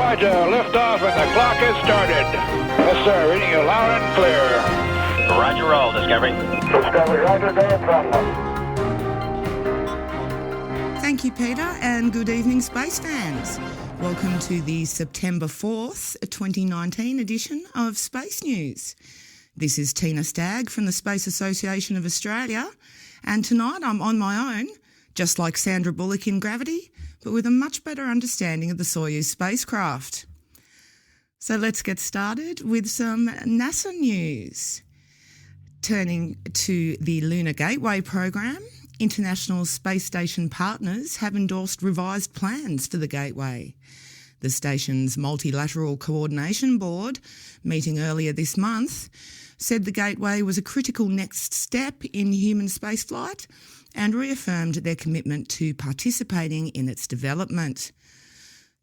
Roger, liftoff and the clock has started. Yes, sir, reading you loud and clear. Roger, roll, Discovery. Discovery, Roger, go from Thank you, Peter, and good evening, space fans. Welcome to the September 4th, 2019 edition of Space News. This is Tina Stagg from the Space Association of Australia, and tonight I'm on my own, just like Sandra Bullock in Gravity, but with a much better understanding of the Soyuz spacecraft. So let's get started with some NASA news. Turning to the Lunar Gateway program, International Space Station partners have endorsed revised plans for the Gateway. The station's Multilateral Coordination Board, meeting earlier this month, said the Gateway was a critical next step in human spaceflight and reaffirmed their commitment to participating in its development.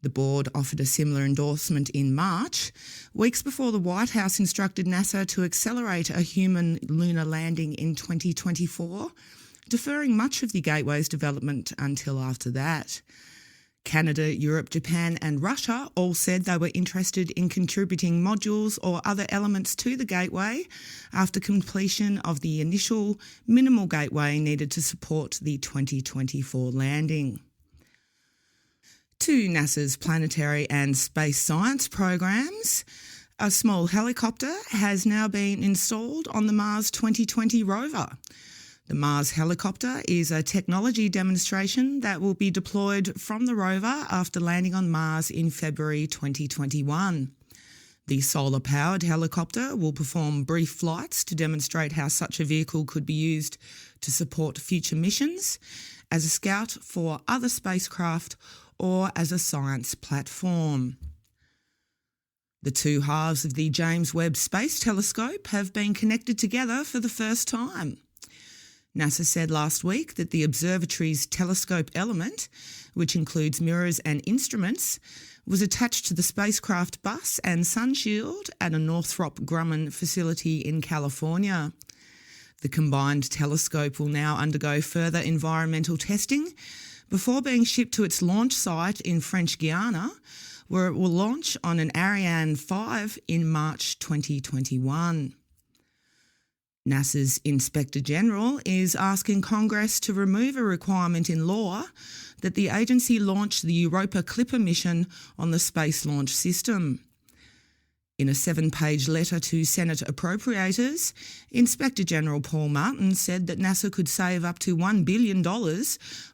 The board offered a similar endorsement in March, weeks before the White House instructed NASA to accelerate a human lunar landing in 2024, deferring much of the Gateway's development until after that. Canada, Europe, Japan and Russia all said they were interested in contributing modules or other elements to the Gateway after completion of the initial minimal gateway needed to support the 2024 landing. To NASA's planetary and space science programs, a small helicopter has now been installed on the Mars 2020 rover. The Mars helicopter is a technology demonstration that will be deployed from the rover after landing on Mars in February 2021. The solar-powered helicopter will perform brief flights to demonstrate how such a vehicle could be used to support future missions, as a scout for other spacecraft or as a science platform. The two halves of the James Webb Space Telescope have been connected together for the first time. NASA said last week that the observatory's telescope element, which includes mirrors and instruments, was attached to the spacecraft bus and sunshield at a Northrop Grumman facility in California. The combined telescope will now undergo further environmental testing before being shipped to its launch site in French Guiana, where it will launch on an Ariane 5 in March 2021. NASA's Inspector General is asking Congress to remove a requirement in law that the agency launch the Europa Clipper mission on the Space Launch System. In a 7-page letter to Senate appropriators, Inspector General Paul Martin said that NASA could save up to $1 billion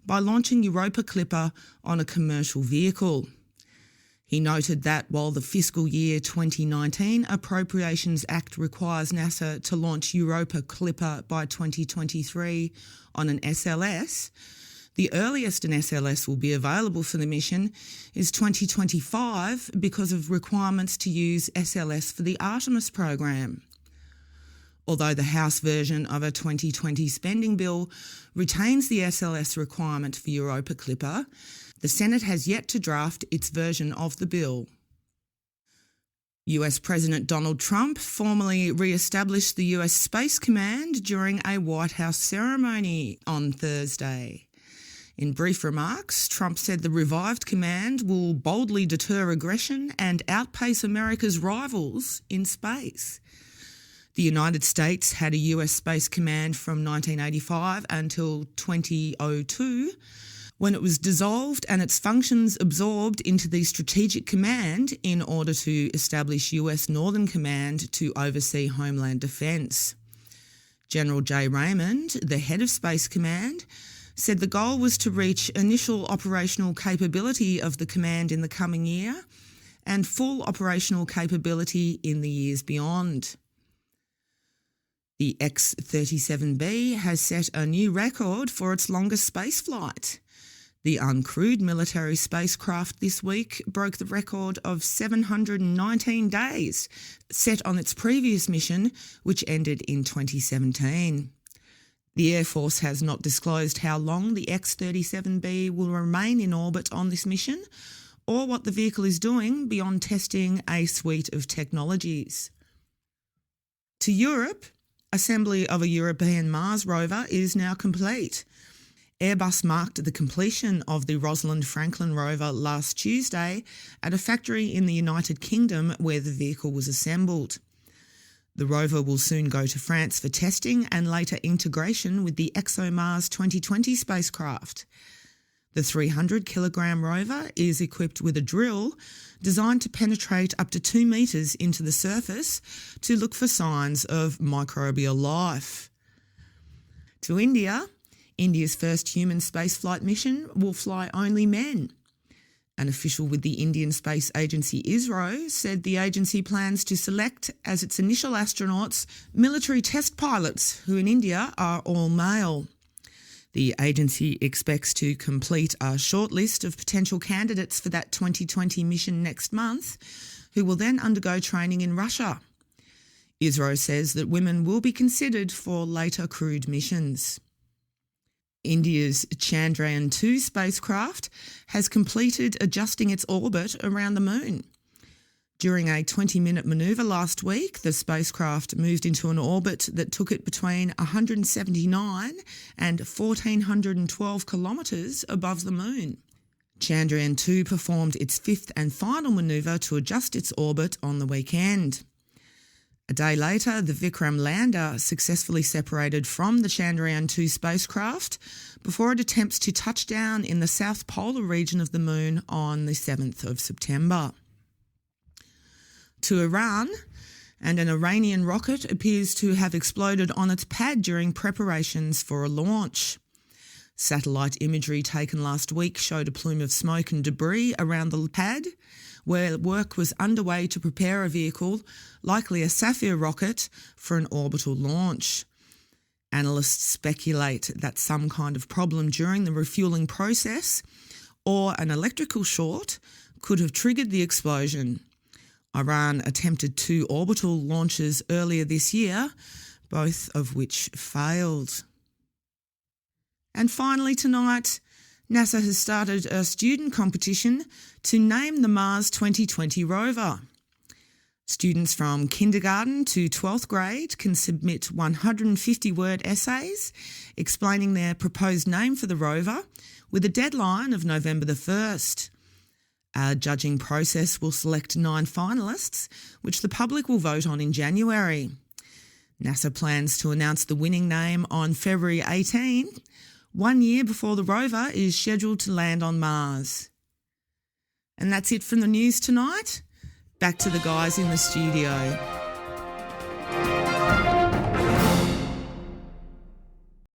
by launching Europa Clipper on a commercial vehicle. He noted that while the fiscal year 2019 Appropriations Act requires NASA to launch Europa Clipper by 2023 on an SLS, the earliest an SLS will be available for the mission is 2025 because of requirements to use SLS for the Artemis program. Although the House version of a 2020 spending bill retains the SLS requirement for Europa Clipper, the Senate has yet to draft its version of the bill. US President Donald Trump formally re-established the US Space Command during a White House ceremony on Thursday. In brief remarks, Trump said the revived command will boldly deter aggression and outpace America's rivals in space. The United States had a US Space Command from 1985 until 2002, when it was dissolved and its functions absorbed into the Strategic Command in order to establish US Northern Command to oversee Homeland Defence. General J. Raymond, the head of Space Command, said the goal was to reach initial operational capability of the command in the coming year and full operational capability in the years beyond. The X-37B has set a new record for its longest spaceflight. The uncrewed military spacecraft this week broke the record of 719 days, set on its previous mission, which ended in 2017. The Air Force has not disclosed how long the X-37B will remain in orbit on this mission, or what the vehicle is doing beyond testing a suite of technologies. To Europe, assembly of a European Mars rover is now complete. Airbus marked the completion of the Rosalind Franklin rover last Tuesday at a factory in the United Kingdom where the vehicle was assembled. The rover will soon go to France for testing and later integration with the ExoMars 2020 spacecraft. The 300-kilogram rover is equipped with a drill designed to penetrate up to 2 metres into the surface to look for signs of microbial life. To India, India's first human spaceflight mission will fly only men. An official with the Indian Space Agency ISRO said the agency plans to select as its initial astronauts military test pilots who in India are all male. The agency expects to complete a short list of potential candidates for that 2020 mission next month, who will then undergo training in Russia. ISRO says that women will be considered for later crewed missions. India's Chandrayaan-2 spacecraft has completed adjusting its orbit around the moon. During a 20-minute manoeuvre last week, the spacecraft moved into an orbit that took it between 179 and 1,412 kilometres above the moon. Chandrayaan-2 performed its fifth and final manoeuvre to adjust its orbit on the weekend. A day later, the Vikram lander successfully separated from the Chandrayaan-2 spacecraft before it attempts to touch down in the south polar region of the moon on the 7th of September. To Iran, and an Iranian rocket appears to have exploded on its pad during preparations for a launch. Satellite imagery taken last week showed a plume of smoke and debris around the pad, where work was underway to prepare a vehicle, likely a Sapphire rocket, for an orbital launch. Analysts speculate that some kind of problem during the refuelling process or an electrical short could have triggered the explosion. Iran attempted 2 orbital launches earlier this year, both of which failed. And finally tonight, NASA has started a student competition to name the Mars 2020 rover. Students from kindergarten to 12th grade can submit 150-word essays explaining their proposed name for the rover with a deadline of November the 1st. Our judging process will select 9 finalists, which the public will vote on in January. NASA plans to announce the winning name on February 18, 1 year before the rover is scheduled to land on Mars. And that's it from the news tonight. Back to the guys in the studio.